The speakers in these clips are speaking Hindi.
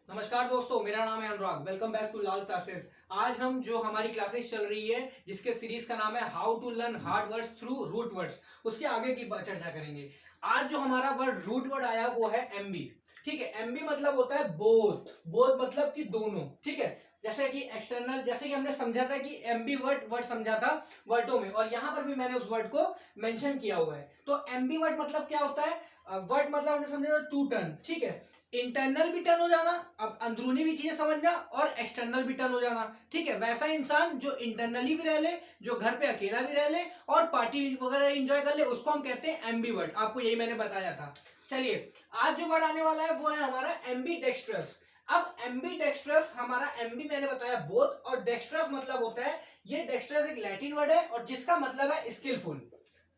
नमस्कार दोस्तों, मेरा नाम है Anurag. Welcome back to Lal classes. आज हम जो हमारी क्लासेस चल रही है जिसके सीरीज का नाम है how to learn hard words through root words, उसके आगे की चर्चा करेंगे। आज जो हमारा वर्ड रूट वर्ड आया वो है एमबी। ठीक है, एमबी मतलब होता है बोथ। बोथ मतलब कि दोनों। ठीक है, जैसे कि एक्सटर्नल, जैसे कि हमने समझा था कि एमबी वर्ड समझा था वर्डों में, और यहां पर भी मैंने उस वर्ड को मेंशन किया हुआ है। तो एमबी वर्ड मतलब क्या होता है? वर्ड मतलब हमने समझा था टू टर्न। ठीक है, इंटरनल भी टर्न हो जाना, अब अंदरूनी भी चीजें समझना, और एक्सटर्नल भी टर्न हो जाना। ठीक है, वैसा इंसान जो इंटरनली भी रह ले, जो घर पे अकेला भी रह ले और पार्टी वगैरह एंजॉय कर ले, उसको हम कहते हैं एमबी वर्ड। आपको यही मैंने बताया था। चलिए, आज जो वर्ड आने वाला है वो है हमारा एम्बी डेक्स्ट्रस। अब एम्बी डेक्स्ट्रस, हमारा एम्बी मैंने बताया बोथ, और डेक्स्ट्रस मतलब होता है, ये डेक्स्ट्रस एक लैटिन वर्ड है और जिसका मतलब है स्किलफुल।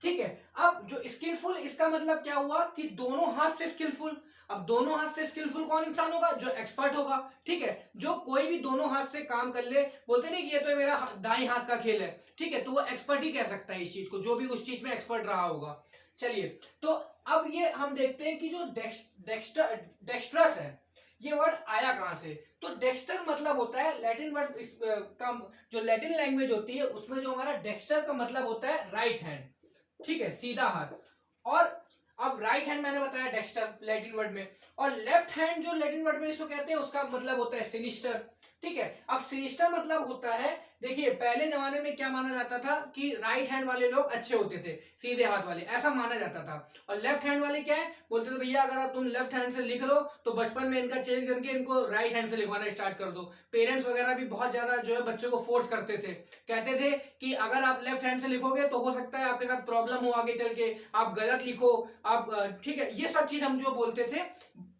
ठीक है, अब जो स्किलफुल, इसका मतलब क्या हुआ कि दोनों हाथ से स्किलफुल। अब दोनों हाथ से स्किलफुल कौन इंसान होगा? जो एक्सपर्ट होगा। ठीक है, जो कोई भी दोनों हाथ से काम कर ले, बोलते नहीं कि ये तो मेरा दाई हाथ का खेल है। ठीक है, तो वो एक्सपर्ट ही कह सकता है इस चीज को, जो भी उस चीज में एक्सपर्ट रहा होगा। चलिए, तो अब ये हम देखते हैं कि जो डेक्स्ट्रस है, ये वर्ड आया कहां से। तो डेक्स्टर मतलब होता है लैटिन वर्ड का, जो लैटिन लैंग्वेज होती है उसमें जो हमारा डेक्स्टर का मतलब होता है राइट हैंड। ठीक है, सीधा हाथ। और अब राइट हैंड मैंने बताया डेक्स्टर लैटिन वर्ड में, और लेफ्ट हैंड जो लैटिन वर्ड में इसको कहते हैं उसका मतलब होता है सिनिस्टर। ठीक है, अब सिनिस्टर मतलब होता है, देखिए पहले जमाने में क्या माना जाता था कि राइट हैंड वाले लोग अच्छे होते थे, सीधे हाथ वाले, ऐसा माना जाता था। और लेफ्ट हैंड वाले क्या है, बोलते थे भैया अगर आप तुम लेफ्ट हैंड से लिख लो तो बचपन में इनका चेंज करके इनको राइट हैंड से लिखवाना स्टार्ट कर दो। पेरेंट्स वगैरह भी बहुत ज्यादा जो है बच्चों को फोर्स करते थे, कहते थे कि अगर आप लेफ्ट हैंड से लिखोगे तो हो सकता है आपके साथ प्रॉब्लम हो आगे चल के, आप गलत लिखो आप। ठीक है, ये सब चीज हम जो बोलते थे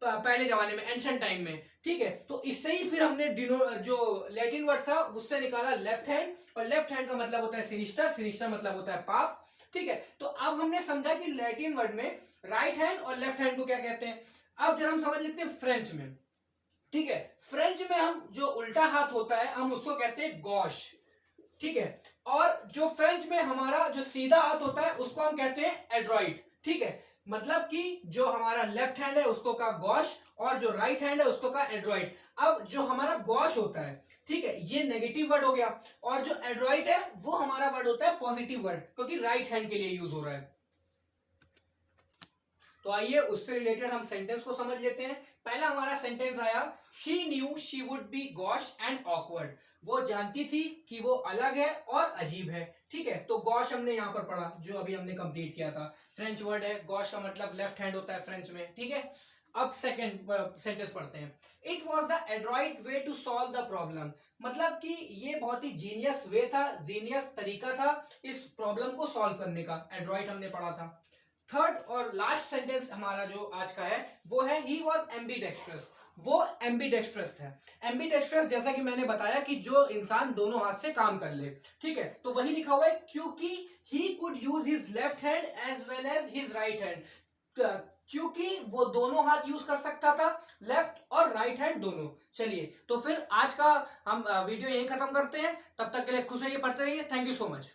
पहले जमाने में, एंशिएंट टाइम में। ठीक है, तो इससे ही फिर हमने जो लैटिन वर्ड था उससे निकाला लेफ्ट हैंड, और लेफ्ट हैंड का मतलब होता है सिनिस्टर, सिनिस्टर मतलब होता है पाप। ठीक है, तो अब हमने समझा कि लैटिन वर्ड में राइट हैंड और लेफ्ट हैंड को क्या कहते हैं। अब जरा हम समझ लेते हैं फ्रेंच में। ठीक है, फ्रेंच में हम जो उल्टा हाथ होता है हम उसको कहते हैं गॉश। ठीक है, और जो फ्रेंच में हमारा जो सीधा हाथ होता है उसको हम कहते हैं एड्रॉइट। ठीक है, मतलब कि जो हमारा लेफ्ट हैंड है उसको का गॉश, और जो राइट हैंड है उसको का एड्रॉइट। अब जो हमारा गॉश होता है, ठीक है, ये नेगेटिव वर्ड हो गया, और जो एड्रॉइट है वो हमारा वर्ड होता है पॉजिटिव वर्ड, क्योंकि राइट हैंड के लिए यूज हो रहा है। तो आइए उससे रिलेटेड हम सेंटेंस को समझ लेते हैं। पहला हमारा सेंटेंस आया, she knew she would be gosh and awkward. वो जानती थी कि वो अलग है और अजीब है। ठीक है, तो गॉश हमने यहां पर पढ़ा, जो अभी हमने कंप्लीट किया था। फ्रेंच वर्ड है, गॉश का मतलब लेफ्ट हैंड होता है फ्रेंच में। ठीक है, अब सेकंड सेंटेंस पढ़ते हैं। It was the adroit way to solve the problem. मतलब कि ये बहुत ही जीनियस वे था, जीनियस तरीका था इस प्रॉब्लम को सॉल्व करने का। एड्रॉइट हमने पढ़ा था। थर्ड और लास्ट सेंटेंस हमारा जो आज का है वो है ही वॉज एम्बीडेक्स्ट्रस। वो एम्बीडेक्स्ट्रस था। एम्बीडेक्स्ट्रस जैसा कि मैंने बताया कि जो इंसान दोनों हाथ से काम कर ले। ठीक है, तो वही लिखा हुआ है, क्योंकि he could use his left hand as well as his right hand. क्योंकि वो दोनों हाथ यूज कर सकता था, लेफ्ट और राइट हैंड दोनों। चलिए, तो फिर आज का हम वीडियो यहीं खत्म करते हैं। तब तक के लिए खुश रहिए, पढ़ते रहिए। Thank you so much.